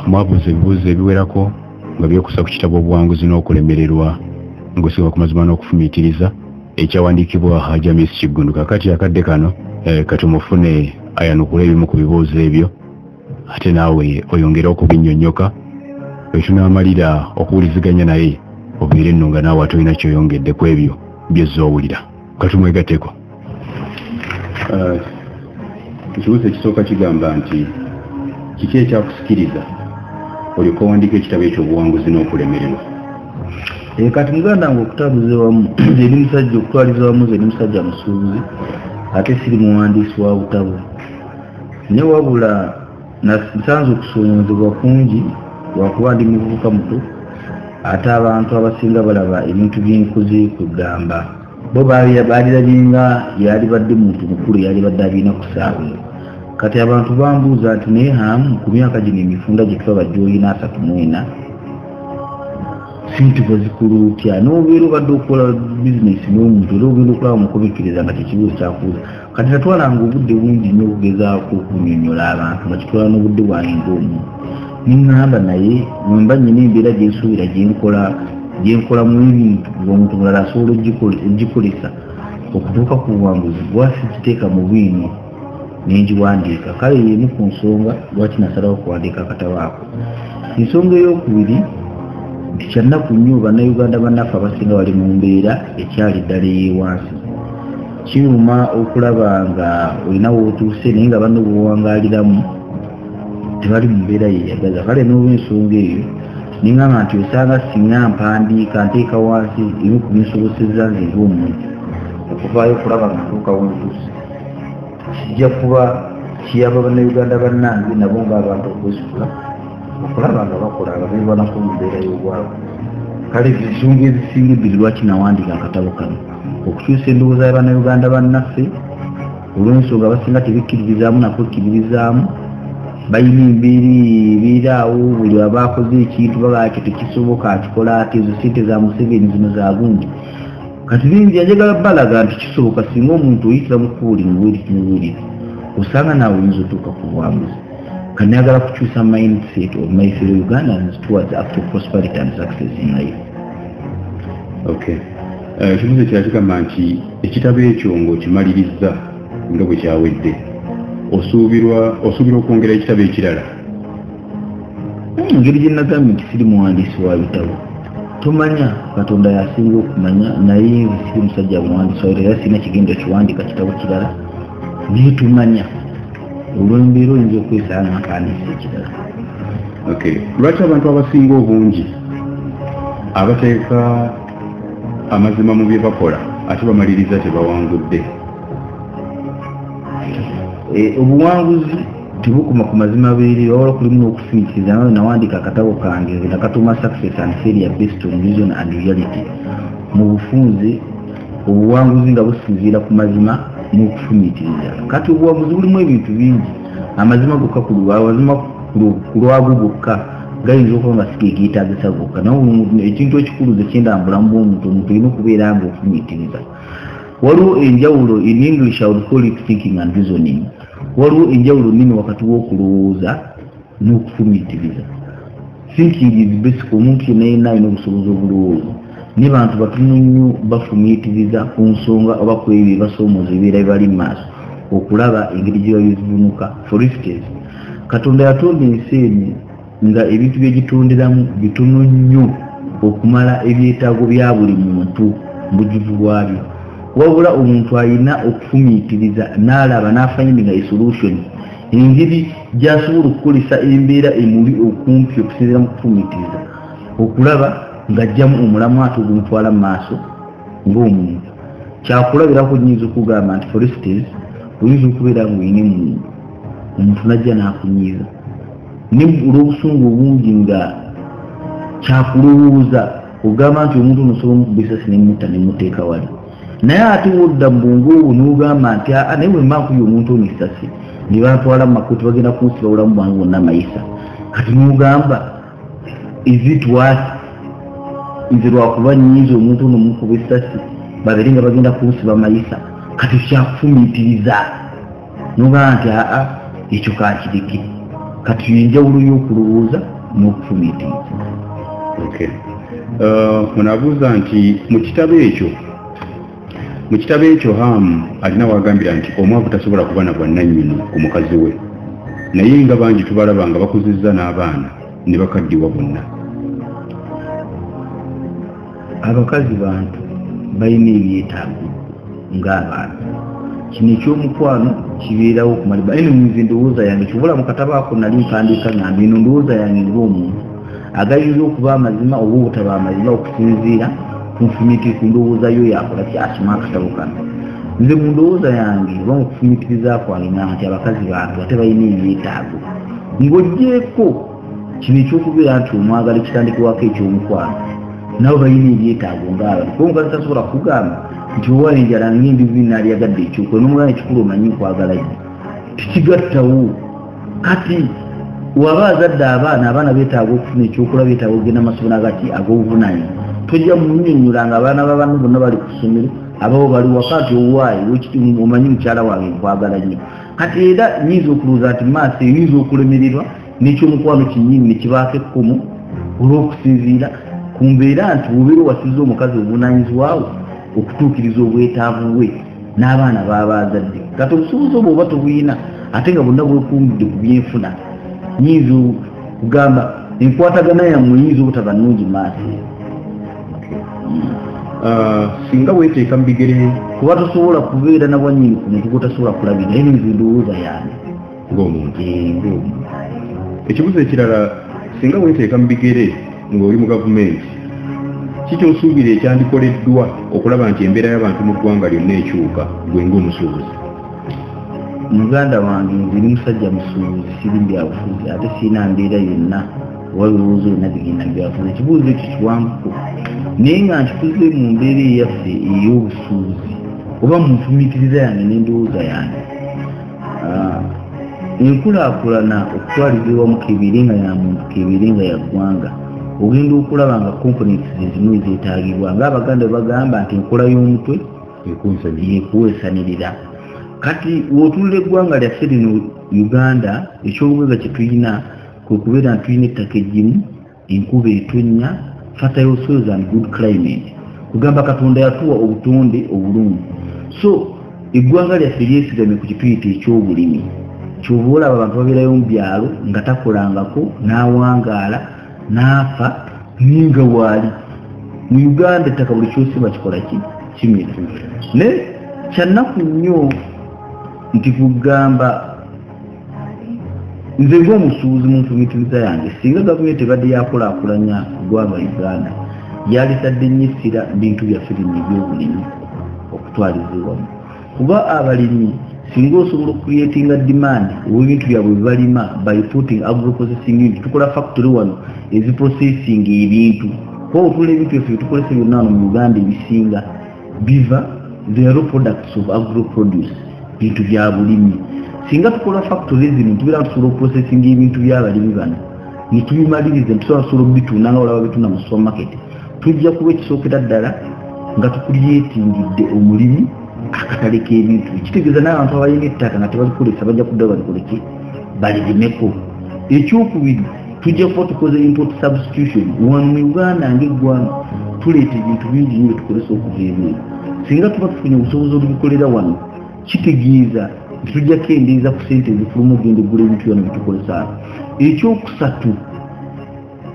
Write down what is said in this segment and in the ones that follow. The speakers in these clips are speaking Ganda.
mwabuuza ebibuuzo ebiwerako nga byekusa ku kitabo obuwanguzi n'okulemererwa ng'osiba ku mazima n'okufumiitiriza ekyawandiikibwa Hajja Miss Kigundu. Kakati akadde kano katumufune ayanukula ebimu ku bibuuzo ebyo ate naawe oyongere okubinnyonnyoka bwe tunaamalira okuwuliziganya naye obeere nno nga naawe atolina kyoyongedde ku ebyo by'ozza owulira. Katumwegatteko. Ekibuuzo ekisooka kigamba nti kiki ekyakusikiriza olyoka owandiika ekitabo ekyobuwanguzi n'okulemererwa? Kati muganda wange okutabuza wamu eri musajja okutwaliza wamu eri musajja musuubuzi ate siri muwandiisi wa butabo ne wabula nasanze okusoomozebwa kungi lwakuba ndi muvubuka muto ate abantu abasinga balaba ebintu byenkoze kugamba bo balirabinga yali badde muntu mukulu yali badde alina kusaabira. Kati abantu bambuuza nti naye hamu ku myaka gino emifunda gye tuba bajja 34 sintuba zikulu utya n'obeera obadde okukola bizinesi n'omuntu era ogenda okulaba mukubikiriza nga kyekibuuzo kyakuuza. Kati natwalanga obudde bungi nnyo okugezaako okunyonnyola abantu nga kitwala n'obudde bwange ng'omuntu niŋŋamba naye mwemba nnyina embeera gyensuubira gyenkola mu ebintu ng'omuntu mulala asobola ogikolesa okutuuka ku buwanguzi bwasi kiteeka mu bwino nengiwandiika. Kale yemu ku nsonga lwaki nasalawo okuwandiika akatabo ako. Ensonga ey'okubiri nti kyannaku nnyo bannayuganda bannaffe abasinga bali mu mbeera ekyali ddala ey'ewansi. Kiruma okulaba nga olina wootuuse naye nga banno bwewangaaliramu tebali mu mbeera yeyagaza. Kale n'olw'ensonga eyo niŋŋamba nti osanga singa mpandiika nteeka wansi ebimu ku binsobosezza nze ng'omuntu okuvaayo okulaba nga ntuuka wentuuse kijja kuba kiyamba bannayuganda bannange nabo ng'abantu okwesitula okulaba nga bakola nga beebanako mu mbeera y'obwavu. Kale ensonga ezisinga ebbiri lwaki nawandiika akatabo kano okukyusa endowooza y'abannayuganda bannaffe olw'ensonga abasinga tebikkiririzaamu nakwekkiririzaamu bayina embeera awo buli abaakoze ekintu baba ekyo tekisoboka akikola ati ezo sente za Museveni zino za gundi. Kati bingi njagala balaga nti kisoboka singa omuntu oyitira mu kuwulira muwulire osanga naawe oyinza otuuka ku buwanguzi. Kati nayagala kukyusa mindset of my fellow Ugandans towards actual prosperity and success in life. Okay. Ekibuuzo kirala kigamba nti ekitabo ekyo ng'okimaliriza nga bwe kyawedde osuubirwa okwongera ekitabo ekirala? Engeri gye nagambye nti siri muwandiisi wa bitabo. Tumanya Katonda yasinga okumanya naye siri musajja muwandiisi wa era sirina kigendo kiwandiika kitabo kirala naye tumanya olw'embeera oyinza okwesanga nkandiisa ekirala. Okay. Lwaki abantu abasinga obungi abateeka amazima mu bye bakola ate bamaliriza tebawangudde? Obuwanguzi tebukuma ku mazima beeri wabula kulimu n'okufumitiriza. Nawe nawandiika akatabo kange nakatuuma Success and Failure Based on Vision and Reality. Mu bufunze obuwanguzi nga businziira ku mazima n'okufumitiriza. Kati obuwanguzi bulimu ebintu bingi. Amazima gokka ku lwago gokka gayinza okuba nga sigeetagisa gokka. Naye ekintu ekikulu ze kyendambulamu bw'omuntu olina okubeera nga ofumitiriza. Waliwo enjawulo in English I would call it thinking and reasoning. Waliwo enjawulo nnene wakati w'okulowooza n'okufumitiriza. Thinking is basic, omuntu yenna alina obusobozi obulowooza. Ne bantu batono nnyo bafumitiriza ku nsonga oba ku ebyo basoomooza ebibeera bibali mu maaso okulaba engeri gye babivunuka. For instance, Katonda yatonda ensi eno nga ebintu byegitonderamu bitono nnyo okumala ebyetaago bya buli muntu bujuvu bwabyo. Wabula omuntu alina okufumitiriza n'alaba n'afindinga a solution engeri gy'asobola okukolesa embeera emubi okumpi okusinziira mu kufumitiriza okulaba ng'ajjamu omulamu ate ogumutwala mu maaso ng'omuntu. Kyakulabirako nnyinza okugamba nti for instance oyinza okubeera ng'oyina omuntu najja n'akunyiiza ne olw'obusungu obungi nga kyakulowooza ogamba nti omuntu ono osobola omukubisa sinemutta nemuteeka wali naye ate wodda mu bwongo obwo n'ogamba nti naye bwe mba nkuye omuntu ono essasi ne bantwala mu makooti bagenda kunsiba obulamu bwange bwonna amayisa. Kati n'ogamba is it worth nze lwakuba nnyinza omuntu ono mukuba essasi babeere nga bagenda kunsiba amayisa. Kati kyakufumitiriza n'ogamba nti ekyo kankireke kati enjawulo y'okulowooza n'okufumiitiriza. Okay. Onabuuza nti mu kitabo ekyo Hamu alina wagambira nti omwavu tasobola kuba na bwannannyini ku mukazi we, naye nga bangi tubalaba nga bakuzizza n'abaana ne bakaddiwa bonna. Abakazi bantu balina ebyetaago ng'abaana. Kino ekyomukwano kibeerawo kumaliba. Eno mu ndowooza yange kibula mu katabo ako nali mpandiika ng'ambi eno ndowooza yange ng'omuntu agayinza okuba amazima oba obutaba amazima okusinziira ku nfumiitiriza ndowooza yo yakola kyasoma akatabo kano. Nze mu ndowooza yange oba mu kufumiitiriza kwange ngamba nti abakazi bantu ate balina ebyetaago ng'oggyeko kino ekyokubeera nti omwagala ekitandikibwako ekyomukwano nabo balina ebyetaago ng'abantu kuba omukazi tasobola kugamba nti owa enjala ng'endivi naalyagadde ekyokuba n'omugana ekikulu omanyi nkwagala nnyo tikigattawo. Kati waba azadde abaana beetaaga okufuna ekyokulaba beetaaga okugenda amasomero agati ag'obuvunanyi tojja munnyonnyola nga abaana babantu bonna bali ku ssomero abawo bali wakati owaayi omanyi mukyala wange nkwagala nnyo. Kati era nnyinza okulowooza nti maaso eyinza okulemererwa n'ekyomukwano kinnyini ne kibaako ekkomo olw'okusinziira ku mbeera nti obeera owasizza omukazi obuvunaanyizibwawo okutuukiriza obwetaavu bwe n'abaana baabazadde. Kati obusobozi obwo oba tobuyina ate nga bonna bwekuumidde ku byenfuna, nnyinza okugamba enkwatagana yammwe yinza obutaba nnungi maaso. Singa weeteeka mu bigere kuba tosobola kubeera na bwannyini ku muntu gotasobola kulabira. Naye nze ndowooza yange ng'omuntu. Ekibuzo ekirala, singa weeteeka mu bigere ng'oli mu gavumenti, kikyosuubira ekyandikoleddwa okulaba nti embeera y'abantu mu ggwanga lyonna ekyuka gwe ng'omusuubuzi? Muganda wange nze ni musajja musuubuzi, siri byabufuzi ate siina mbeera yonna oba birowoozo byonna bigenda byabufuzi. Ekibuuzo ekyo kiwanvuko naye nga nkikuze mu mbeera eyaffe ey'obusuubuzi oba mu nfumiitiriza yange n'endowooza yange. Enkulaakulana okutwaliza ewamu kebeere nga ya muntu kebeere nga ya ggwanga ogenda okulaba nga components ezimu ezeetaagibwa ng'Abaganda bwe bagamba nti enkola y'omutwe yekuweesanirira. Kati w'otunula eggwanga lyaffe lino Uganda, ekyobugagga kye tulina kwe kubeera nti tulina ettaka eggimu, enkuba etonnya, fertile soils and good climate. Kugamba Katonda yatuwa obutonde obulungi. So eggwanga lyaffe lyesigamye ku kituyita eky'obulimi. Kyova olaba abantu babeerayo mu byalo nga takolangako n'awangaala n'afa ninga waali. Mu Uganda ettaka buli kyosiba kikola kimira. Ne kyannaku nnyo nti kugamba nze ng'omusuubuzi mu nfumiitiriza yange singa gavumenti ebadde yakulaakulanya ggwanga Uganda yalisadde nnyo essira bintu byaffe bino ebyobulimi okutwaliza ewamu. Kuba abalimi singa osobola okucreatinga demand olw'ebintu byabwe bibalima by putting agro-processing unit. Tukola factory wano eziprocessing ebintu kuba otula ebintu byaffe bitukolesa byonna wano mu Uganda ebisinga biva the raw products of agro-produce, bintu bya bulimi. Singa tukola factory zino tubeera tusobola okuprocessing ebintu by'abalimi bano ne tubimaliriza tusobola okubitunda nga olaba bitunda mu supermarket, tujja kuba ekisookera ddala nga tukulyetingidde omulimi akatale k'ebintu. Kitegeeza n'abantu abalina ettaka nga tebalikolesa bajja kudda balikoleki balirimeko. Ekyokubiri tujja kuba tukoze import substitution wano mu Uganda ng'eggwanga tuleeta ebintu bingi nnyo tukolesa okuva ebweru. Singa tuba tufunye obusobozi obubikolera wano kitegeeza tujja kendeeza ku ssente ezifuluma ogenda eggula ebintu byano bitukolesa. Ekyokusatu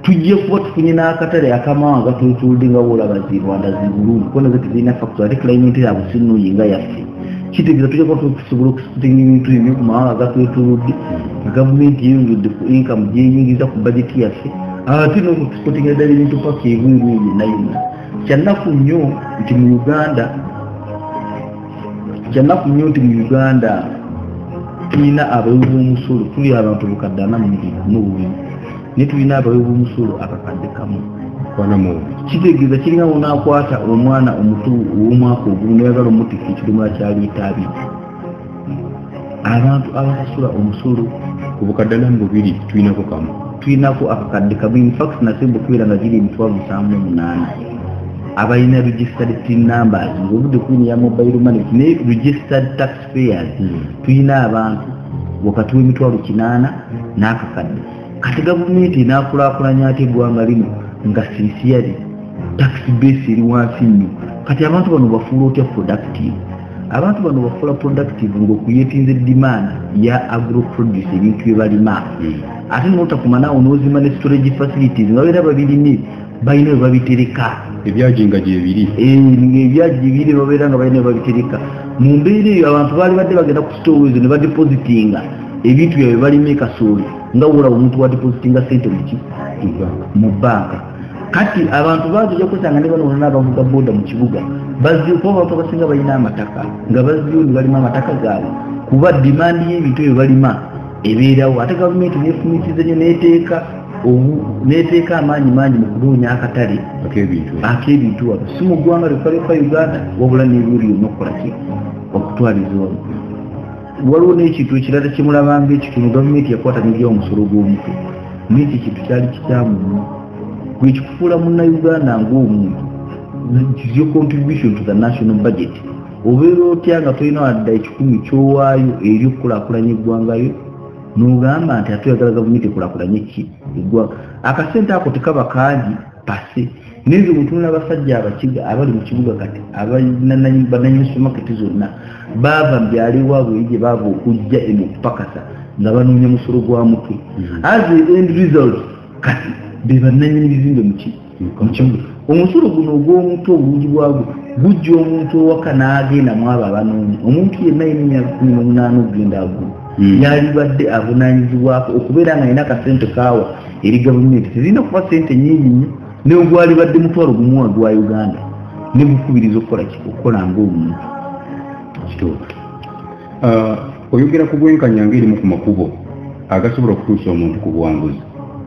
tujja kuba tufunye n'akatale akamawanga gatwetolodde nga boolaba zi Rwanda zi Burundi kubona ze tezirina factory ate climate yabwe sinungi nga yaffe. Kitegeeza tujja kuba tusobola okusitinga ebintu ebyo ku mawanga gatwetolodde nga gavumenti yeyongedde ku income gyeyingiza ku budget yaffe ate n'okutusipotinga ddala ebintu paka ebweru yonna yonna. Kyannaku nnyo nti mu Uganda tulina abawi b'omusolo tuli abantu bukadde 42 ne tulina abawi b'omusolo akakadde kamu. Kitegeeza kiringa onaakwata omwana omuto ow'omwaka ogumu noyagala omutika ekidomola kya liita 2. Abantu abasasula omusolo ku bukadde 42 tulinako akakadde kamu. In fact nasemba okubeera nga ziri 78,000 abalina registered tin numbers ng'obudde kulini ya mobile money ne registered taxpayers. Tulina abantu wakati w'emitwalo 8 n'akakadde kati gavumenti enaakulaakulanya ate eggwanga lino nga sincerely tax base eri wansi nnyo kati abantu bano bafuula otya productive abantu bano bafuula productive ng'okuyeetinza demand ya agroproduce ebintu bye balima ate n'otakumanaawo n'ozima ne storage facilities nga babeera babirine balina bwe babitereka ebyajinga gyebiri ebyaji ebiri babeera nga balina bwe babitereka mu mbeera eyo abantu baali badde bagenda ku store ezo ne badepositinga ebintu byabwe balima ekasooli nga woolaba omuntu wadepositinga sente mu banka kati abantu bajja kusanga ne bano n'abavuga boda mu kibuga bazziuko abantu abasinga balina amataka nga bazziyo ne balima amataka gaabwe kuba dimandi y'ebintu ebyo balima ebeerawo ate gavumenti neefumitiriza nnyo neeteeka amaanyi mangi mu kunoonya akatale ak'ebintu wano si mu ggwanga lyokka Uganda wabula n'ebyoli yonna okukolaki okutwaliza wano waliwo n'ekintu ekirala kimulabanga ekitono gavumenti yakwata n'eryawo omusolo gw'omutwe n'ekyo ekintu kyali kikyamu nnyo gwe kikufuula munnayuganda ng'omuntu is your contribution to the national budget obeera otya nga tolina wadda 10 kyowaayo eri okukulaakulanya eggwangayo n'ogamba nti ate oyagala gavumenti ekulaakulanye ki eggwanga akasente ako tekaba kangi pase nezo mutunula abasajja abakiga abali mu kibuga kati bananyini supermarket zonna baava mbyali waabwe gye baava okujja eno okupakasa nga banoonya musolo gwa mutwe as the end result kati be bannanyini bizimbe mu kibuga omusolo guno ogw'omuntu obulungi bwagwo gujja omuntu owaka n'agenda mu abo abanoonya omuntu yenna y'emyaka 18 ogenda agulu yalibadde avunaanyizibwako okubeera nga alina akasente kaawa eri gavumenti tezirina kuba sente nyingi nnyo neogwalibadde mutwalo gumu gwa Uganda ne bukubiriza okukola ng'omuntu oyogera ku bwenkanya ng'erimu ku makubo agasobola okutuusa omuntu ku buwanguzi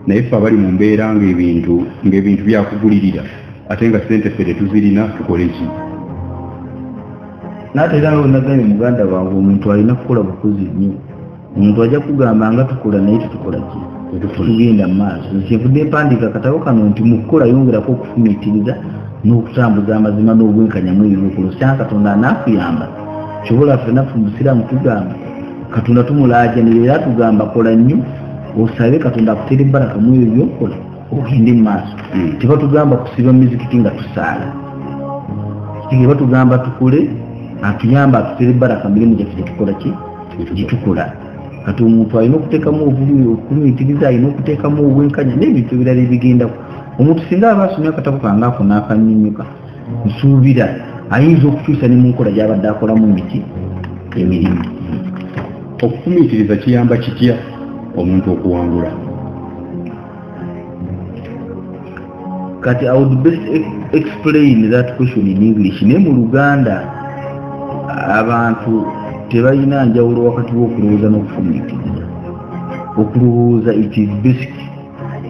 naye ffe abali mu mbeera ng'ebintu byakugulirira ate nga sente ffe tetuzirina tukole ki naate era nagambye muganda wange omuntu alina kukola bukozi nnyo omuntu ajja kugamba nga tukola naye tutukola ki tugenda mu maaso nkyevudde mpandiika akatabo kano nti mu kukola yongerako okufumiitiriza n'okutambuza amazima n'obwenkanyamu ebyokulo sanga Katonda anaakuyamba kyobola ffenna ffe musiraamu tugamba Katonda tumulaajanira era tugamba kola nnyo osabe Katonda akutere ebbaraka mu ebyo byokola ogende mu maaso tebatugamba kusiba mizikiti nga tusaala kige batugamba tukole atuyamba atutere ebbaraka mirimu gyaffe gyetukola ki gyetukola kati omuntu alina okuteekamu okufumiitiriza alina okuteekamu obwenkanya n'ebintu ebirala ebigendako omuntu singa aba asomye akatabo kange ako n'akannyunyuka nsuubira ayinza okukyusa ne mu nkola gy'abadde akolamu emirimu okufumiitiriza kiyamba kitya omuntu okuwangula kati I would best explain that question in English ne mu Luganda abantu tebalina njawulo wakati w'okulowooza n'okufumiitiriza okulowooza it is basic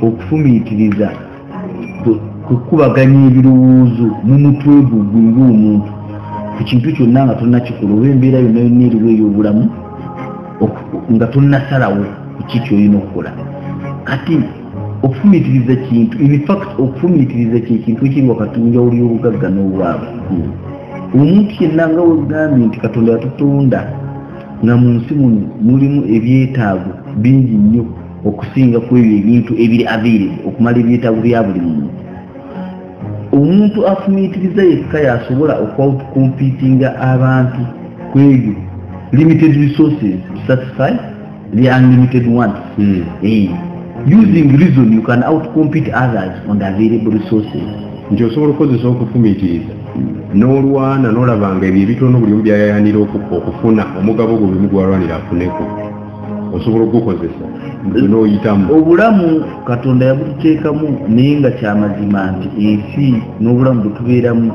okufumiitiriza kukubaganya ebirowoozo mu mutwe gugwe ng'omuntu ku kintu kyonna nga tonnakikola oba embeera yonna yonna eriwo ey'obulamu nga tonnasalawo ku ki ky'olina okukola kati okufumiitiriza kintu in fact okufumiitiriza kyekintu ekiri wakati njawulo y'obugagga n'obwavu omuntu yenna nga wegambye nti Katonda yatutonda nga mu nsi mulimu ebyetaago bingi nnyo okusinga ku ebyo ebintu ebiri available okumala ebyetaago bya buli muntu omuntu afumiitiriza yekka yasobola okwouutcompetinga abantu ku ebyo limited resources to satisfy the unlimited ones using reason you can outcompete others on the available resources nti osobola okukozesa okufumiitiriza n'olwana n'olabanga ebyo ebitono buli omu byayayanira okufuna omugabo gwo bimu gwalwanira afuneko osobola okugukozesa n'oyitamu obulamu Katonda yabututeekamu naye nga kyamazima nti ensi n'obulamu bwe tubeeramu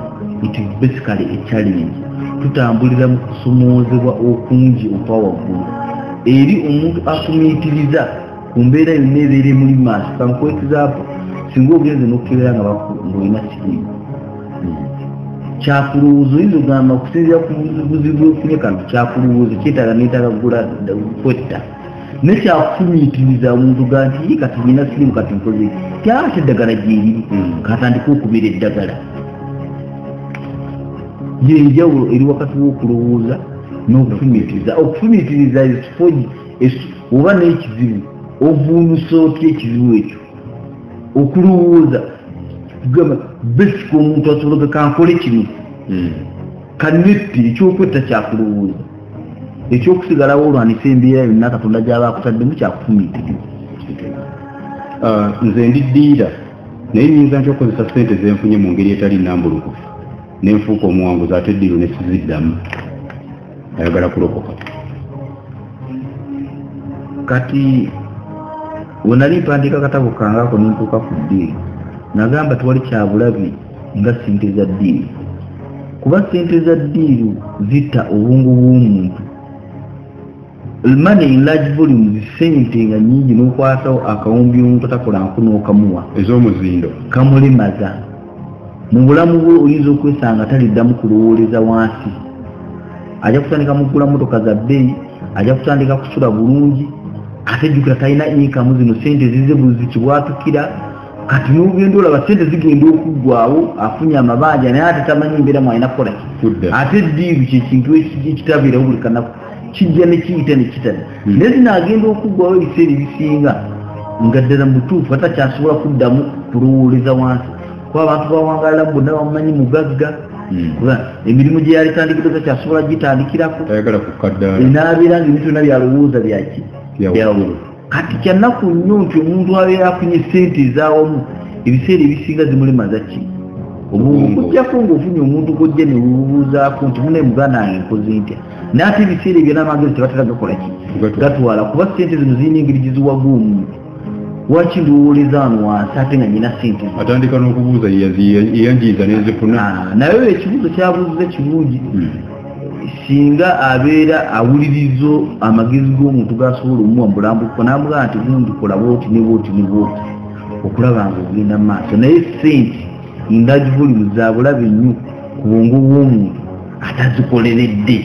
it is basically a challenge tutambulira mu kusomoozebwa okungi okwa waggulu eri omuntu afumiitiriza ku mbeera yonna ebeera emuli maaso kankwekizaapo singa ogenze n'okukebera ng'olina siriimu kyakulowooza oyinza ogamba okusinziira ku buzibu ofunye kantu kyakulowooza kyetaaga neetaaga kugula kwetta nekyakufumiitiriza omuntu ga nti kati nyina siriimu kati nkoze tyate eddagala gyeriri katandika okubira eddagala yenjawulo eri wakati w'okulowooza n'okufumiitiriza okufumiitiriza oba n'ekizibu ovuunusa otya ekizibu ekyo okulowooza kugamba besika omuntu asobola kankole kino kannetti ekyokwetta kyakulowooza ekyokusigalawo olwanisa embeera yonna Katonda gy'aba akutaddemu kyakufumiitiriza. Nze ndiddiira naye nyinza ntya okukozesa ssente zenfunye mu ngeri etali nnambulukufu nenfuuka omuwanguzi ate eddiiro ne siziddamu ayagala kulokoka. Kati wenali mpandiika katabo kangaako nentuuka ku ddiiro nagamba tewali kyabulabi nga ssente za ddiiro kuba ssente za ddiiro zitta obwongo bw'omuntu. Money in large volumes ssente nga nnyingi n'okwatawo akawumbi omuntu atakola n'okamuwa ez'omuzindo kamulemaza mu bulamu bwe oyinza okwesanga taliddamu kulowooleza wansi. Ajja kutandika mugula motoka za bbeeyi, ajja kutandika kusula bulungi ate jjukira talina inkamu zino ssente zize buzikibwatukira. Kati n'ogenda olaba ssente zigenda okuggwawo afunye amabanja naye ate tamanyi mbeera mwalina kukola ki. Ate eddiiru kyekintu ekitabeerawo buli kanaku kijja ne kiyita ne kitadde naye zinaagenda okuggwawo ebiseera ebisinga nga ddala mutuufu atakyasobola kuddamu kulowooleza wansi kuba abantu bawangalira bonna bamumanyi mugagga emirimu gye yalitandikira takyasobola gitandikirako enaabeera nga ebintu byonna byalowooza byaki byawolo. Kati kyannaku nnyo nti omuntu abeera afunye ssente ezaawamu ebiseera ebisinga zimulemaza ki okujjako ng'ofunye omuntu gojja ne webuuzaako nti mune muganda wange nkoze ntya naye ate ebiseera ebyo n'amagezi tebatera gakola ki gatwala kuba ssente zino zirina engeri giziwaga omuntu. Waki ndiwooleza wano wansi ate nga nyina ssente atandika n'okubuuza eyanjiiza nenzifuna naye ekibuuzo kyabuuziza kirungi singa abeera awuliriza amagezi g'omuntu gasobola omuwa mubulambuko n'amugamba nti gundi kola bwoti ne bwoti ne bwoti okulaba nga ogenda mu maaso naye ssente indagi volume za bulabe nnyo ku bwongo bw'omuntu atazikoleredde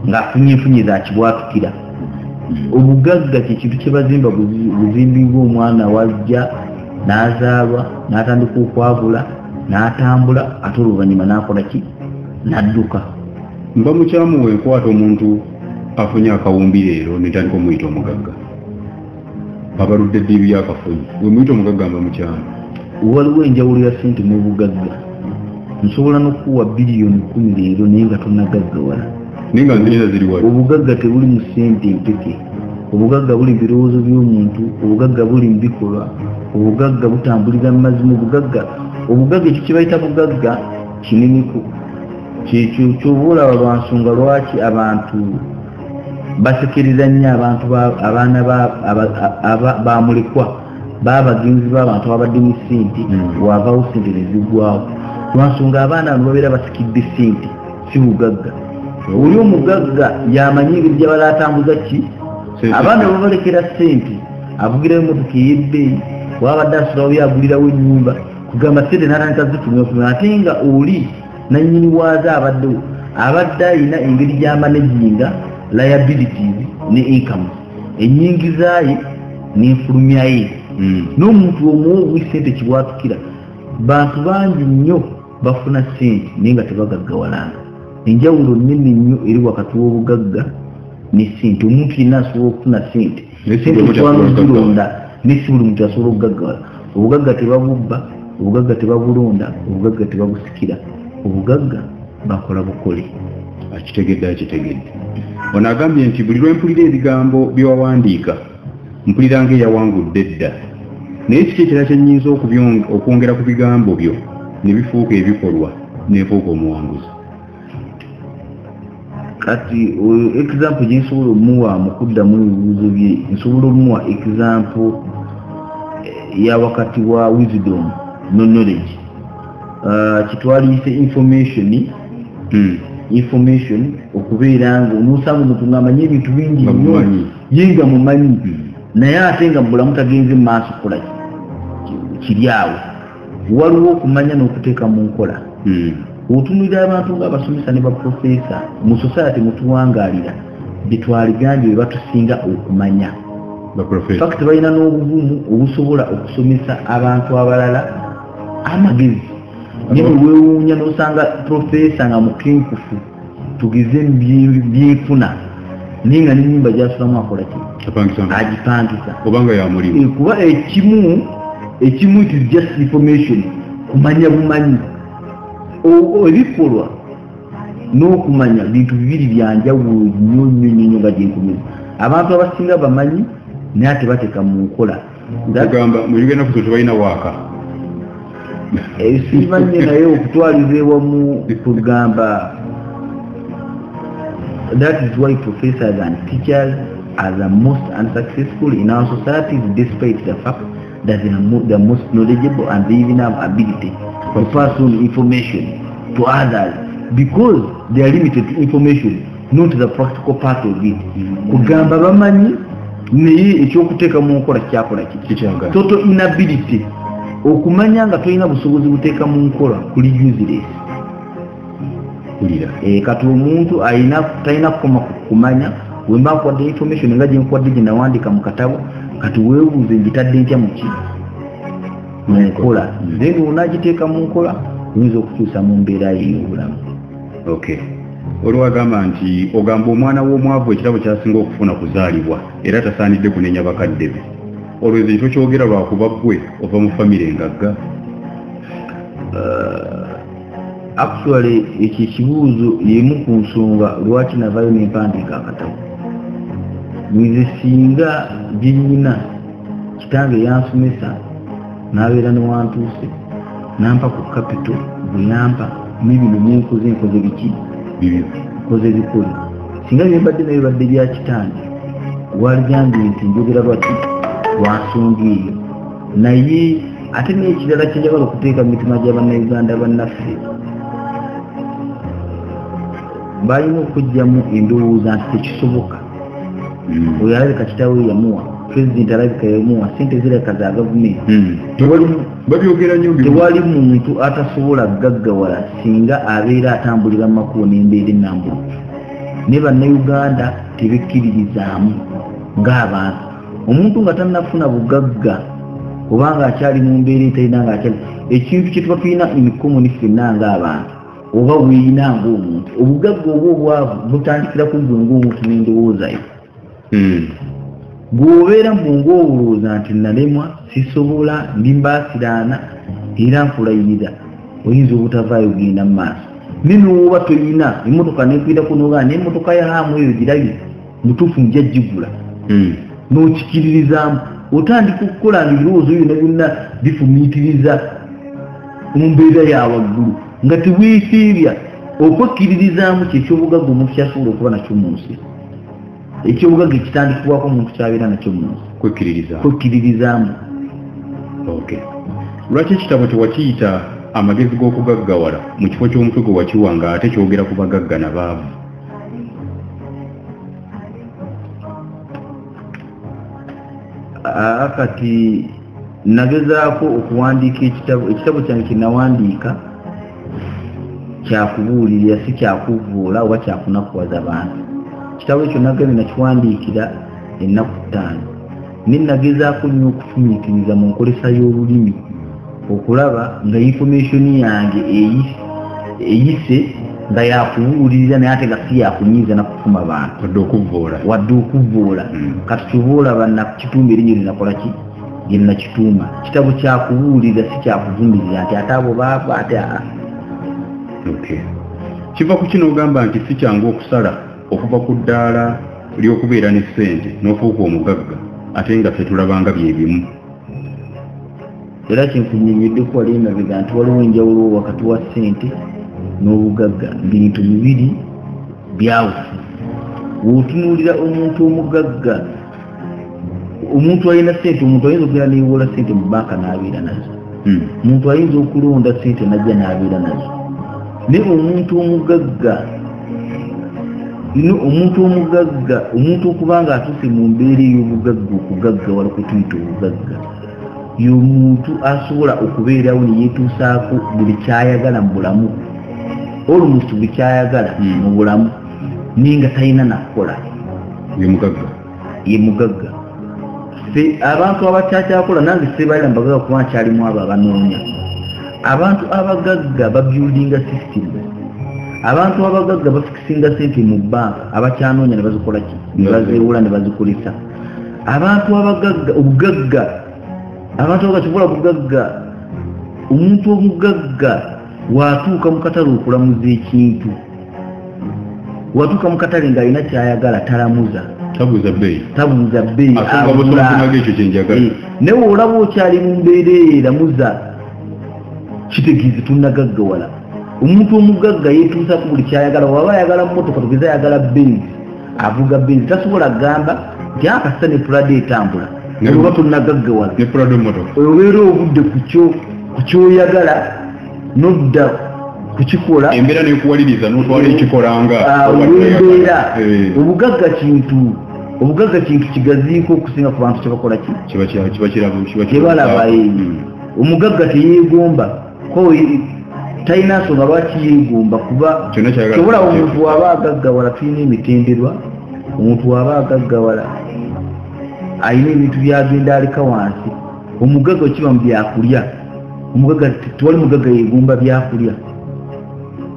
ng'afunyefunye za kibwatukira. Obugagga kyekintu kye bazimba buzimbibwa omwana wajja n'azaalwa n'atandika okwabula n'atambula ate oluvannyuma n'akola ki n'adduka. Mba mukyamu wenkwata omuntu afunye akawumbi leero netandika omuyita omugagga abaludde eddiiru lyakafunye wemuyita omugagga mba mukyamu. Waliwo enjawulo ya ssente n'obugagga. Nsobola n'okuwa biliyoni 10 leero naye nga tonnagaggawala naye nga nzirina ziri wali. Obugagga tebuli mu ssente empeke, obugagga buli mu birowoozo by'omuntu, obugagga buli mu bikolwa, obugagga butambulira mu mazima. Obugagga ekyo kye bayita bugagga kineneko kyekyo ky'oba olaba lwa nsonga lwaki abantu basekereza nnyo abaana bamulekwa babagenzi b'abantu ababadde mu ssente waavaawo ssente ne ziggwawo lwa nsonga abaana bano babeera basikidde ssente si bugagga. Oli omugagga yamanyi engeri gy'abala atambuza ki abaana babalekera ssente avugirayo emmotoka ey'ebbeeyi wabadde asulawo yagulirawo ennyumba kugamba ssente n'atandika zitumyafumya ate nga oli nannyini waazo abadde alina engeri gy'amanaginga liabilities ne income ennyingizaaye n'enfulumya ye n'omuntu omuwi ssente kibwatukira. Bantu bangi nnyo bafuna ssente naye nga tebagaggawalanga. Enjawulo nnene nnyo eri wakati w'obugagga ne ssente. Omuntu yenna asobola okufuna ssente zirondda ne si buli muntu asobola okugaggawala. Obugagga tebabubba, obugagga tebabulonda, obugagga tebabusikira, obugagga bakola bukole. Akitegedde ono agambye nti buli lwe mpulira ebigambo byewawandiika mpulira ng'eyawangudde edda naye kiki ekirala kye nnyinza okwongera ku bigambo byo ne bifuuka ebikolwa neefuuka omuwanguzi. Kati example gye nsobola omuwa mu kuddamu ebibuuzo bye nsobola omuwa example ya wakati wa wisdom no knowledge. Kitwaliyise information okubeera nga onosanga omuntu ng'amanyi ebintu bingi nnyo ye nga mumanyi naye ate nga mu bulamu tagenze mu maaso kukola kiri awo. Waliwo okumanya n'okuteeka mu nkola. Otunuulira abantu ng'abasomesa ne baprofesa mu society mutuwangaalira bitwaliganje bye batusinga okumanya. Fakiti balina n'obuvumu obusobola okusomesa abantu abalala amagezi. Niwe weewuunya n'osanga profesa nga mukenkufu tugeze byenfuna naye nga n'ennyumba gy'asulamu akola ki agipangisa obanga ya mulimu kuba ekimu it is just information kumanya bumanyi ebikolwa n'okumanya bintu bibiri byanjawulo nnyo nga gyenkumiza abantu abasinga bamanyi naye ate bateeka mu nkola kugamba mu Uganda kuso tebalina waaka simanye naye okutwaliza ewamu kugamba. That is why professors and teachers are the most unsuccessful in our societies, despite the fact that they are the most knowledgeable and they even have ability to pass on information to others, because they are limited to information, not the practical part of it. Kugamba bamanyi naye ekyokuteeka mu nkola kyakola kiki total inability okumanya nga tolina busobozi buteeka mu nkola kuli useless. Kati omuntu talina kukoma kumanya wemba nkwadde information nga gyenkwadde gye nawandiika mu katabo kati weebuuze ngitadde ntya mu nkola then onagiteeka mu nkola oyinza okukyusa mu mbeera y'obulamu. Olwo agamba nti ogamba omwana w'omwavu ekirabo kyasinga okufuna kuzaalibwa era tasaanidde kunenya bakadde be. Olwo ekyo kyogera lwakuba ggwe ova mu famire engagga? Actually ekyo ekibuuzo yemu ku nsonga lwaki navayo nempandiika akatabo. Nze singa gyenyina kitange yansomesa n'abeera ne wantuuse nampa ku capital bwe yampa n'ebino nkoze biki nkoze bikole singa byembadde naye badde bya kitange waligambye nti njogera lwaki lwansonga eyo. Naye ate n'ekirala kyenjagala okuteeka mu mitima gy'abannayuganda bannaffe balina okugyamu endowooza nti tekisoboka. Oyo alabika kitaawe yamuwa, pulezidenti alabika yamuwa, sente zirabika za gavumenti. Tewali muntu atasobola gaggawala singa abeera atambulira mu makubo n'embeera ennambulukufu. Ne bannayuganda tebekkiririzaamu ng'abantu. Omuntu nga tannafuna bugagga kubanga akyali mu mbeera etalina ng'akyali ekintu kye tuba tulina imikomuni ffenna ng'abantu oba weeyina ng'omuntu obugagga oba obwavu butandikira ku ggwe ng'omuntu n'endowooza yo. Bw'obeera mu ng'olowooza nti nalemwa sisobola ndi mbaasiraana era nkulayirira oyinza obutavaayo genda mu maaso. Ne n'oba toyina emmotoka nekwirako n'ogaa n'emmotoka ya haamu eyo girabye mutuufu nja gigula n'okikiririzaamu otandika okukola nga ebirowoozo byonna byonna bifumiitiriza mu mbeera ya waggulu nga teweefiirya. Okwekkiririzaamu ky'ekyobugagga omuntu kyasobola okuba nakyo mu nsi. Ekyobugagga ekitandikibwako omuntu kyabeera nakyo mu nsi kwekkiririzaamu. Lwaki ekitabo tewakiyita amagezi g'okugaggawala mu kifo ky'omutwe gwe wakiwa nga ate kyogera ku bagagga n'abaavu? Kati nagezaako okuwandiika ekitabo kyange kye nawandiika kyakubuulirira si kyakuvvuula oba kyakunakuwaza bantu. Ekitabo ekyo nagambye nakiwandiikira ennaku 5 naye nagezaako nnyo okufumiitiriza mu nkozesa y'olulimi okulaba nga information yange eyise nga yakubuulirira naye ate nga si yakunyiiza nakufuma bantu wadde okuvvoola. Kati kyova olaba nakituuma erinnya linakola ki gye nakituuma. Kitabo kyakubuulirira si kyakuvumirira nti ate abo baava ate kiva ku kino ogamba nti si kyangu okusala okuva ku ddaala ly'okubeera ne ssente n'ofuuka omugagga ate nga ffe tulabanga bye bimu. Era kyenkunyonyoddeko wali emabega nti waliwo enjawulo wakati wa ssente n'obugagga bintu bibiri byawufu. W'otunuulira omuntu omugagga omuntu alina ssente omuntu ayinza okugenda neewola ssente mu banka n'abeera nazo. Omuntu ayinza okulonda ssente najja n'abeera nazo. Naye omuntu omugagga omuntu okubanga atuuse mu mbeera ey'obugagga okugagga wala kwe tuyita obugagga y'omuntu asobola okubeerawo ne yeetuusaako buli kyayagala mu bulamu almost buli kyayagala mu bulamu naye nga talina nakukola. Ye mugagga. Abantu abakyakyakola nange sebalira mbagagga kuba nkyalimu abo abanoonya. Abantu abagagga babyulinga system. Abantu abagagga bafikisinga ssente mu banka abakyanoonya ne bazikola ki ne bazeewula ne bazikolesa. abantu abagagga obugagga abantu abagasobola bugagga omuntu omugagga watuuka mu katale okulamuza ekintu watuuka mu katale ng'alina kyayagala talamuza tabuuza bbeeyi asonga busomofunaga ekyo kyenjagala naye olaba okyali mu mbeera eramuza kitegeeze tunagaggawala omuntu omugagga yeetuusa ku buli kyayagala waba ayagala mmotoka tugeze ayagala benzi avuga benzi tasobola kugamba nti akasita ne pulade etambula oba tunagaggawala ne pulade emmotoka obeera obudde ku kyoyagala nodda kukikola embeera nekuwaliriza n'otwala ekikolanga olw'embeera obugagga kintu kigaziiko okusinga ku bantu kyebakola kyebalaba omugagga teyeegomba talina nsonga lwaki yeegomba kuba kyobola omuntu waba agaggawala tulina emitenderwa omuntu waba agaggawala alina ebintu byagenda aleka wansi omugagga kiba mu byakulya tewali mugagga yeegomba byakulya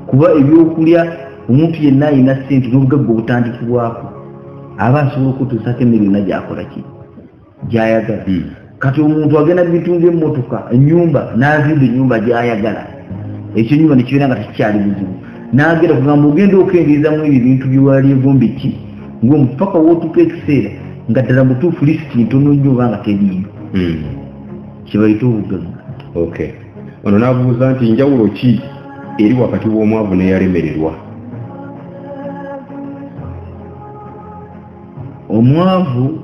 kuba ebyokulya omuntu yenna alina ssente n'obugagga obutandikibwako aba asobola okutuusako emmere yonna gyakola gyayagala kati omuntu agenda bitunga emmotoka ennyumba n'azimba ennyumba gyayagala ekyo ennyumba nekibeera nga tekikyali buzibu n'agenda kugamba ogenda okendeezamu ebyo ebintu byewali egombe ki ng'omupaka wootuuka ekiseera nga ddala mutuufu lisiti ntono nnyo oba nga teriyo kibayita obugagga. Ono n'abuuza nti njawulo ki eri wakati w'omwavu n'eyalemererwa? omwavu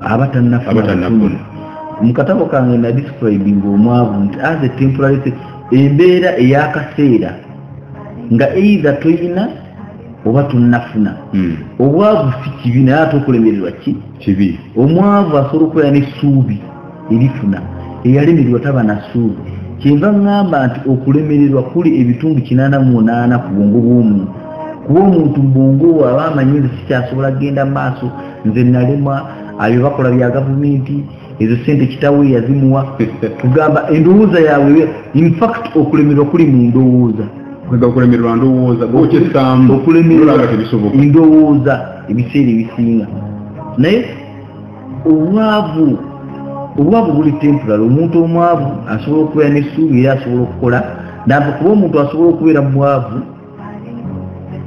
aba tannafuna mu katabo kange na describing omwavu nti as a temporary embeera ey'akaseera nga either toyina oba tonnafuna obwavu si kibi naye ate okulemererwa kibi omwavu asobola okubeera n'essuubi erifuna eyalemererwa taba na ssuubi kyenva ngamba nti okulemererwa kuli ebitundu 88 ku bwongo bw'omuntu kuba omuntu mbongo aba amanyi nze sikyasobola kgenda maaso nze nalemwa abyo bakola bya gavumenti ezo sente kitawe yazimuwa tugamba endowooza yawe in fact okulemererwa kuli mu ndowooza okulemererwa ndowooza bw'okyesambu okulemererwa endowooza ebiseera ebisinga naye obwavu buli temporary omuntu omwavu asobola okubeera n'essuubi era asobola okukola nava kuba omuntu asobola okubeera mwavu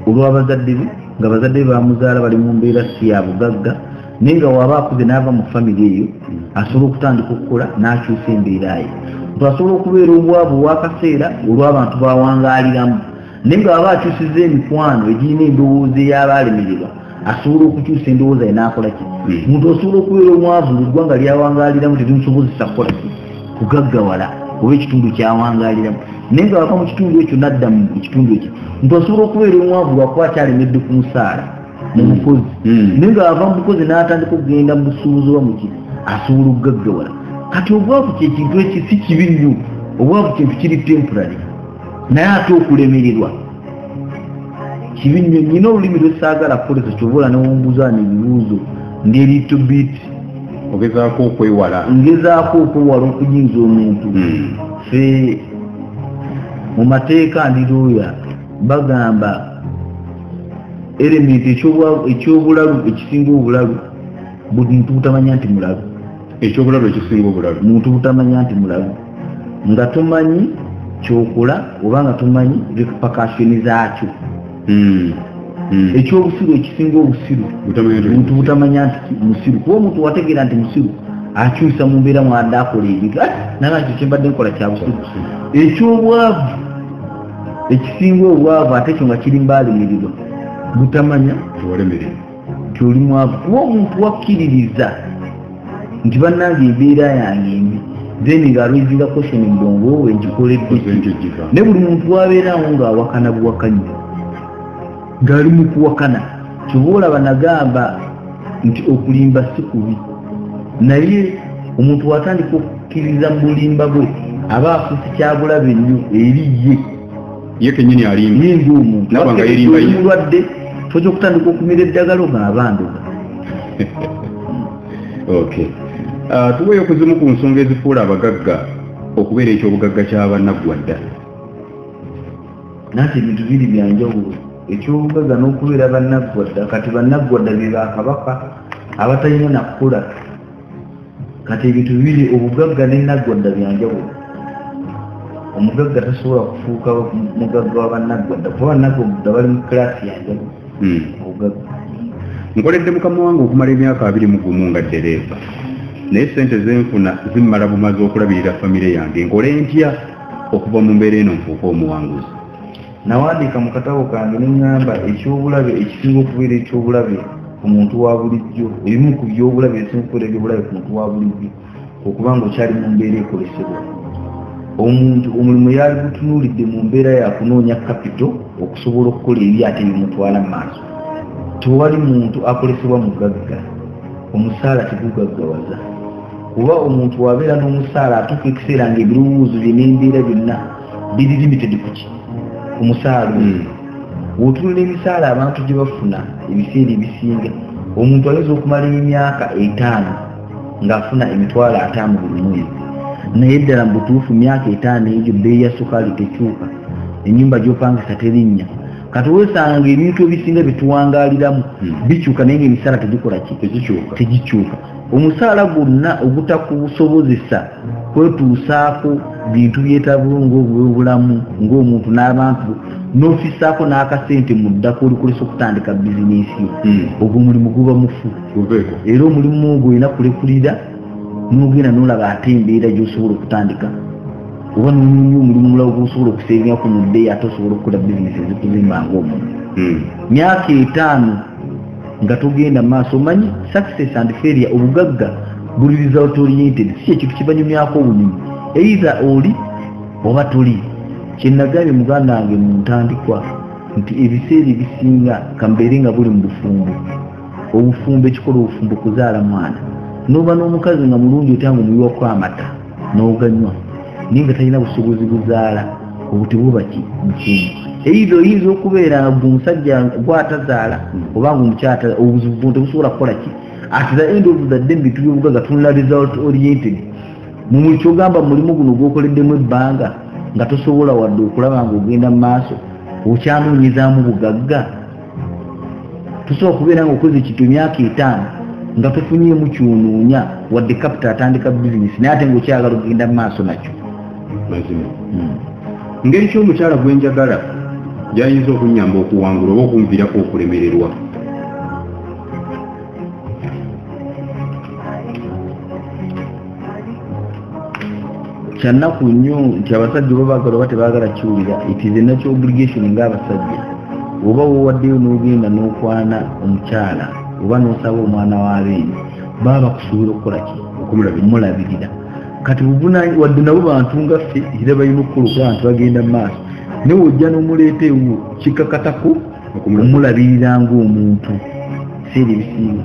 olw'abazadde be nga bazadde be bamuzaala bali mu mbeera si ya bugagga naye nga waba akuze n'ava mu famire eyo asobola okutandika okukola n'akyusa embeera ye asobola okubeera obwavu obw'akaseera olw'abantu bawangaaliramu naye nga waba akyusiza emikwano egirina endowooza ey'abalemererwa asobola okukyusa endowooza ye n'akola ki omuntu asobola okubeera omwavu eggwanga lyawangaaliramu terimusobozesa kukola ki kugaggawala oba ekitundu kyawangaaliramu naye nga wava mu kitundu ekyo n'adda mu kitundu ekyo omuntu asobola okubeera omwavu lwakuba akyalemedde ku musaala mu bukozi naye nga wava mu bukozi n'atandika okugenda mu busuubuzi oba muki asobola okugaggawala kati obwavu kyekintu eki si kibi nnyo obwavu kintu kiri temporary naye ate okulemererwa kibi nnyo nyina olulimi lwesaagala kukolesa kyobola newombuzaana ebibuuzo ndi little bit ogezaako okwewala okuyinza omuntu fe mu mateeka ndiruuya bagamba elementi ekyobulalu ekisinga obulalu muntu butamanya nti mulalu ekyobulalu ekisinga obulalu muntu butamanya nti mulalu nga tumanyi kyokola oba nga tumanyi repercussion zaakyo ekyobusiru ekisinga obusiru muntu butamanya nti musiru kuba omuntu wategeera nti musiru akyusa mu mbeera mwadde akola ebintu nanakyo kyembadde nkola kya busiru ekyobwavu ekisinga obwavu ate ekyo nga kiri mbalemererwa butamanya tyoli mwavu kuba omuntu wakkiririza nti bannange embeera yange embi then ng'alwizinga question mbongo we ngikoledde ne buli muntu wabeerawo ng'awakana buwakanyi ng'ali mu kuwakana kyoba olaba nagamba nti okulimba si kubi naye omuntu watandika okukkiriza mu bulimba bwe aba afuusi kyabulabe nnyo eri ye kenyini alimba ye ng'omuntu mulwadde tojja okutandika okumira eddagalo ng'abandoga tuweeyo okuzimu ku nsonga ezifuula abagagga okubeera ekyobugagga ky'abannaggwadda nanti ebintu biri byanjawulo ekyobugagga n'okubeera bannaggwadda kati bannaggwadda be bakabaka abatalina nakkola kati ebintu bibiri obugagga n'ennaggwadda byanjawulo omugagga tasobola kufuuka mugagga wa bannaggwadda kuba bannaggwadda bali mu kiraasi yanjawulo obugagga nkoledde mukama wange okumala emyaka 21 nga ddereeva naye sente zenfuna zimmala bumaze okulabirira famire yange nkole ntya okuva mu mbeera eno nfuuka omuwanguzi nawandiika mu katabo kange neŋŋamba ekyobulabe ekisinga okubeera ekyobulabe ku muntu wa bulijjo ebimu ku byobulabe ebisinga okubeera ebyobulabe ku muntu wa bulijjo okuba nga okyali mu mbeera ekolesebwa omuntu omulimu yali gutunuulidde mu mbeera yakunoonya kapito okusobola okukola ebi ate bimutwala mu maaso tewali muntu akolesebwa mugagga omusaala tegugaggawaza kuba omuntu wabeera n'omusaala atuuka ekiseera nga ebirowoozo bye n'embeera byonna biri limited kuki ku musaala wotunula emisaala abantu gye bafuna ebiseera ebisinga omuntu ayinza okumala emyaka 5 ng'afuna emitwalo 5 buli mwezi naye ddala mu butuufu myaka 5 egyo bbeeyi ya sukaali tekyuka ennyumba gy'opangisa terinnya kati weesanga ebintu ebisinga bituwangaaliramu bikyuka naye ng'emisaala tegikola ki tegikyuka omusaala gwonna ogutakusobozesa kwetuusaako bintu byetaavu ng'obulamu ng'omuntu n'abantu n'ofisaako n'akasente mu ddaka olikolesa okutandika bizinesi yo ogwo omulimu guba mufu era omulimu ogwo olina kulekulira n'ogenda n'olaba ate embeera gy'osobola okutandika oba n'onyumya omulimu mulala gwosobola okuseebyako mu ddeeyi ate osobola okukola bizinesi ezikuzimba ng'omuntu myaka 5 nga togenda maaso omanyi success and failure obugagga buli result oriented si ekintu kibanyumyako obunyumi either oli oba toli kyenagambye muganda wange mu ntandikwa nti ebiseera ebisinga kambeere nga buli mu bufumbo obufumbo ekikola obufumbo kuzaala mwana n'oba n'omukazi nga mulungi otanga omuyiwako amata n'oganywa naye nga talina busobozi buzaala obutebuba ki bufumbo either oyinza okubeera nga omusajja gwatazaala oba nga omukyala obuzibu tebusobola kukola ki at the end of the day bintu by'obugagga tunula result oriented mu muli kyogamba mulimu guno gwokoleddemu ebbanga nga tosobola wadde okulaba nga ogenda mu maaso okyanoonyezaamu bugagga tosobola kubeera nga okoze ekintu emyaka 5 nga tofunyeemu kyonoonya wadde capital atandika bizinesi naye ate ng'okyagala ogenda mu maaso nakyo mazima ngeri ky'omukyala gwenjagala gyayinza okunyamba okuwangula oba okumvirako okulemererwa kyannaku nnyo nti abasajja oba baagala oba tebaagala kiwulira itize nakyo obligation ng'abasajja oba wowaddeyo n'ogenda n'okwana omukyala oba n'osaba omwana w'abeeni baba bakusuubira okukola ki okumulabirira kati wadde nabo bantu nga ffe era balina okukola okuba abantu bagenda mu maaso naye ojja n'omuleeta ewo kikakatako omulabirira ng'omuntu seera ebisinga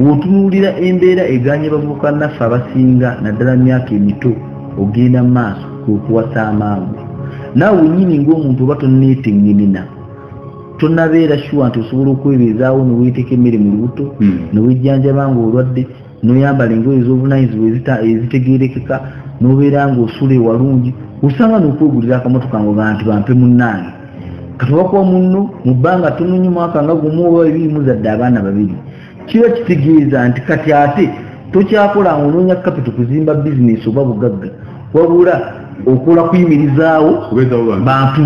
w'otunuulira embeera eganye bavubuka naffe abasinga naddala myaka emito ogenda mu maaso okuwasa amangu naawe wennyini ng'omuntu oba tonneeteŋŋenena tonnabeera shuwa nti osobola okwebeezaawo neweeteeka emmere mu lubuto newejjanjaba nga olwadde noyambala engoye ez'obunaanyizibwa ezitegeerekeka nobeera nga osula ewalungi osanga n'okwegulira akamotoka ngo nti bampe munnange kati wakuba munno mu bbanga tononye mwaka nga gumu oba 2 muzadde abaana 2 kiba kitegeeza nti kati ate tokyakola nga onoonya kapito kuzimba bizinesi oba bugagga wabula okola kuyimirizaawo bantu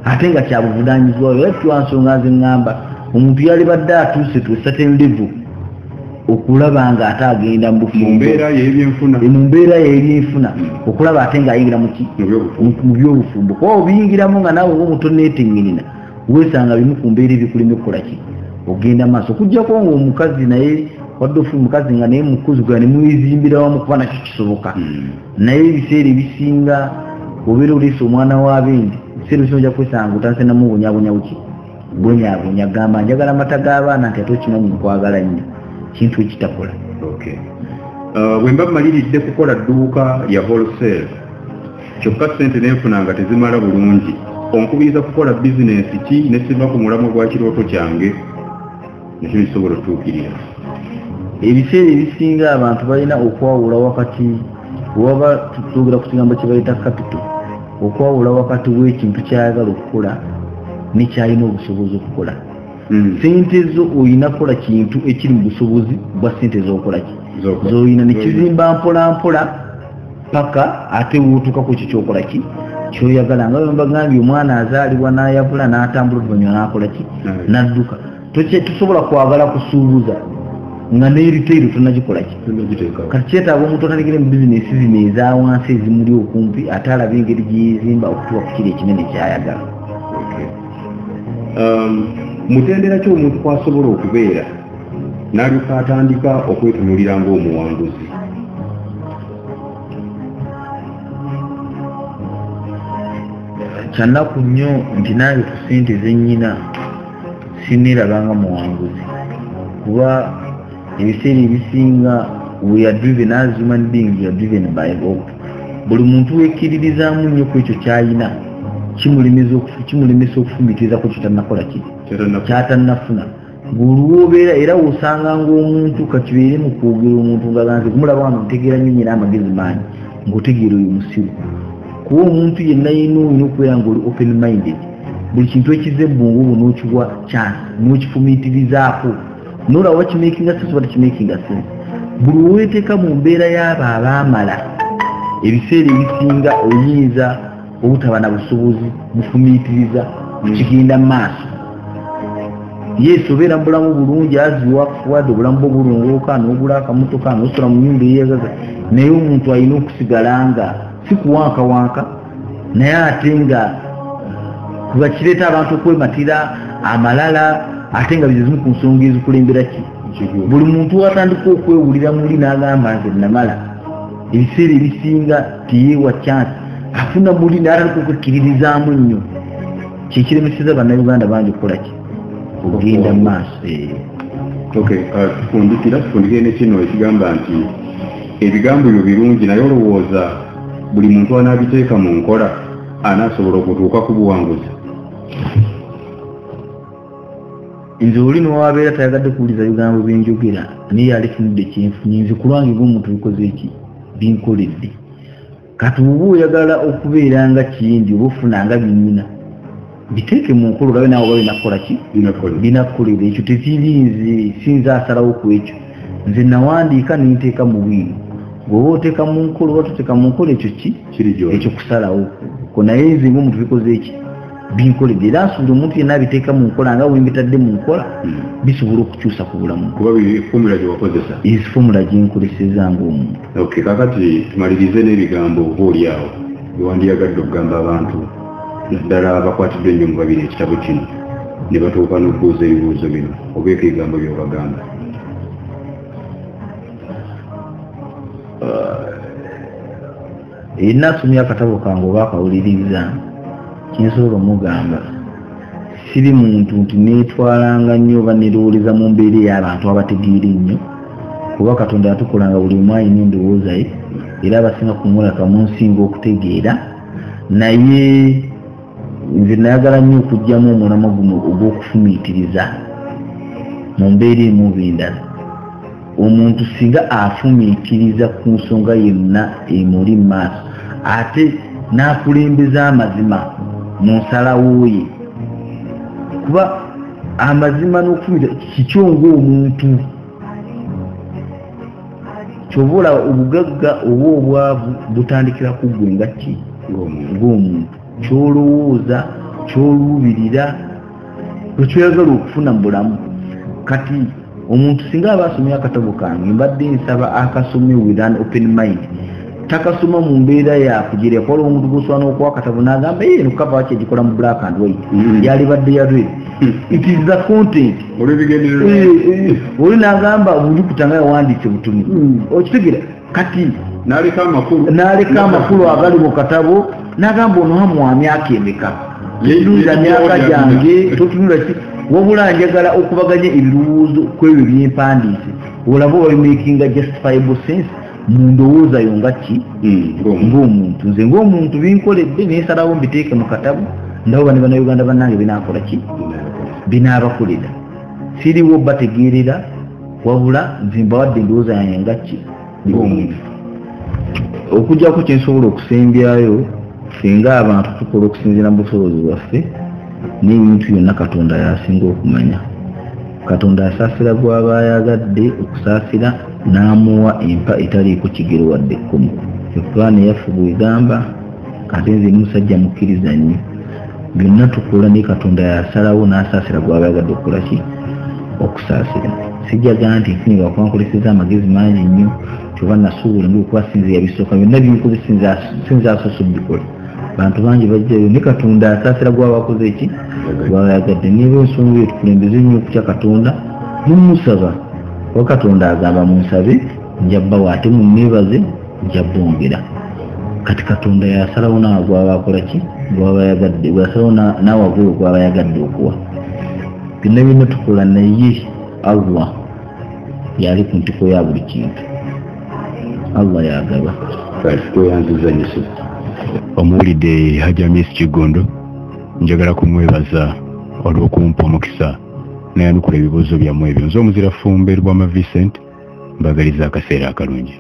ate nga kyabuvunanyizibwayo era twansonga nze ŋŋamba omuntu yali badde atuuse to certain level okulaba nga ate agenda mu mbeera y'ebyenfuna okulaba ate ng'ayingira mu byobufumbo kuba obiyingiramu nga naawe ng'omuntu onneeteŋŋenena weesanga bimu ku mbeera ebikulemye okukola ki ogenda maaso okuggyako ng'omukazi naye wadde ofuba omukazi nga naye mukuzigula ne mwezimbira wamu kuba nakyo kisoboka naye ebiseera ebisinga obeera oleese omwana w'abendi ebiseera ebisinga ojja kwesanga otandise namubonyabonyawo ki bonyabonya gamba njagala amata g'abaana nti ate okimanyi nkwagala nnyo kintu ekitakola bwe mba mmaliridde kukola dduuka ya wholesale kyokka ssente nenfuna nga tezimala bulungi onkubiriza kukola bizinesi ki nesiva ku mulamwa gwa kirooto kyange nekyo kisobola otuukirira ebiseera ebisinga abantu balina okwawula wakati waba tutugera ku kigambo kye bayita kapito okwawula wakati w'ekintu kyayagala okukola nekyalina obusobozi okukola sente zo oyina kukola kintu ekiri mu busobozi bwa sente zokola ki zoyina nekizimba mpola mpola paka ate wotuka ku kikyokola ki kyoyagala nga bagambye omwana azaalibwa n'ayavula n'atambula oluvanyuma n'akola ki n'adduka tusobola kwagala kusuubuza nga n'eritairo tonagikola ki kati kyetaaga omuntu otandikire mu bizinesi zino eza wansi ezimuli okumpi ate alabe engeri gyeyizimba okutuuka ku kiri ekinene kyayagala. Mutendera ki omuntu kwasobola okubeera n'alyoka atandika okwetunulira ng'omuwanguzi? Kyannaku nnyo nti nange ku ssente zennyina sinneerabanga muwanguzi kuba ebiseera ebisinga we are driven as human beings, we are driven by hope. Buli muntu wekkiririzaamu nnyo ku ekyo ky'alina kimulemesa okufumitiriza ku kyotanakola ki kyatannafuna. Bw'olwobeera era wosanga ng'omuntu kakibeere mu kwogera omuntu ngaganze kumulaba wano ntegeera nnyo nyina amagezi mangi ng'otegeera oyo musiru kuba omuntu yenna yina olina okubeera ng'oli open minded. Buli kintu ekiza ebbungu obwo n'okiwa chance n'okifumitirizaako n'olaba bakimakinga sense oba tekimakinga sense. Buli weeteeka mu mbeera y'abo abaamala ebiseera ebisinga oyinza obutaba na busobozi bufumitiriza kigenda mu maaso. Yes, obeera mu bulamu bulungi aziwa kufuwadde obulamu bwo bulongooka n'ogula akamotoka n'osula mu nnyumba eyagaza naye omuntu alina okusigala nga si kuwankawanka naye ate nga kuba kireeta abantu okwematira amalala ate nga bizimu ku nsonga ezikulembera ki. Buli muntu watandika okwewulira muli n'agamba nze namala ebiseera ebisinga tiyeewa chance afuna muli n'atandika okwekkiririzaamu nnyo kyekiremeseza bannayuganda bangi okukola ki ogenda mu maaso. Tufundikire ne kino ekigamba nti ebigambo ebyo birungi naye olowooza buli muntu anaabiteeka mu nkola anaasobola okutuuka ku buwanguzi? Nze oli n'owabeera tayagadde kuwuliza bigambo byenjogera naye alefunidde kyenfunye nze kulwange ng'omuntu bikoze eki binkoledde. Kati oba oyagala okubeera nga kiyindi oba ofunanga binyina biteeke mu nkola olabe naawe oba binakukola ki binakukolera. Ekyo tekirinze sinze asalawo ku ekyo nze nawandiika ninteeka mu bwiru bw'oba oteeka mu nkola oba toteeka mu nkola ekyo ki ekyo kusalawo ko naye nze ng'omuntu bikoze eki binkoledde era nsuubira omuntu yenna abiteeka mu nkola nga wembitadde mu nkola bisobola okukyusa ku bulamu kuba fomula gyewakozesa fomula gyenkoleseza ng'omuntu. Kakati tumalirize n'ebigambo oba awo byewandiyagadde okugamba abantu naddala abakwatiddwe ennyo mu babiri ekitabo kino ne batuuka n'okubuuza ebibuuzo bino obeeko ebigambo byobagamba? Yenna asomye akatabo kange oba akawuliriza kinsobola omugamba siri muntu nti neetwalanga nnyo oba nerowooleza mu mbeera ey'abantu abategeera ennyo kuba Katonda yatukolanga buli omu alina endowooza ye era abasinga kumulaka munsinga okutegeera naye nze nayagala nnyo okugyamu omulamwa guno ogw'okufumiitiriza mu mbeera emu bendala. Omuntu singa afumiitiriza ku nsonga yonna emuli mu maaso ate n'akulembeza amazima mu nsalawo ye kuba amazima n'okufumiitiriza kikyo ng'omuntu kyobola obugagga oba obwavu butandikira ku ggwe nga ki ng'omuntu kyolowooza kyoluubirira lwekyoyagala okufuna mu bulamu. Kati omuntu singa aba asomye akatabo kange mbadde nsaba akasome with an open mind takasoma mu mbeera yakujeera kola omuntu gwosobola n'okuwa akatabo n'agamba eno kava waki egikola mu black and white yalibadde ya red it is the content oli n'agamba buli kutanga yawandiise butumi okitegeera kati n'aleka amakulu agali mu katabo n'agamba ono hamuwa myaka emeka yetunulira myaka gyange totunula ki wabula njagala okubaganya ebirowoozo ku ebyo byempandiise olaba obabimakinga justifiable sense mu ndowooza yo nga ki ng'omuntu. Nze ng'omuntu binkoledde neesalawo mbiteeke mu katabo ndabo bane bannayuganda bannange binaakola ki binaabakolera siriwo bategeerera wabula nze mbawadde endowooza yange nga ki ng'omuntu. Okuggyako kyensobola okusembyayo singa abantu tukola okusinziira mu busobozi bwaffe n'ebintu byonna Katonda yasinga okumanya. Katonda asaasira gw'aba ayagadde okusaasira n'amuwa empa etaliiko kigero wadde ekkomo. Pulaani yaffe bw'egamba kati nze musajja mukkiriza nnyo byonna tukola ne Katonda yasalawo n'asaasira gw'aba ayagadde okukola ki okusaasira. Sijjaga nti nfunye lwakubankoleseza amagezi mangi nnyo kyoba nasuubula ndi okuba sinzira bisooka byonna byinkoze sinza asoose obikola. Bantu bangi bajjayo ne Katonda asaasira gw'aba akoze ki gw'aba ayagadde. Niba ensonga eyo tukulembeze nnyo okutya Katonda mumusaba kuba Katonda agamba munsabe nja bbawa ate munneebaze nja bongera. Kati Katonda yasalawo naawe gw'aba akola ki gw'aba ayagadde bw'asalawo naawe agoyo gw'aba ayagadde okuwa. Byonna byonna tukola naye Allah yali ku ntiko ya buli kintu. Allah yagaba. Omuwulidde Hajji Amis Kigondo, njagala kumwebaza olw'okumpa omukisa n'ayanukula ebibuuzo byammwe ebyo. Nze omuzira Fumbe Lwama Vincent mbagaliza akaseera akalungi.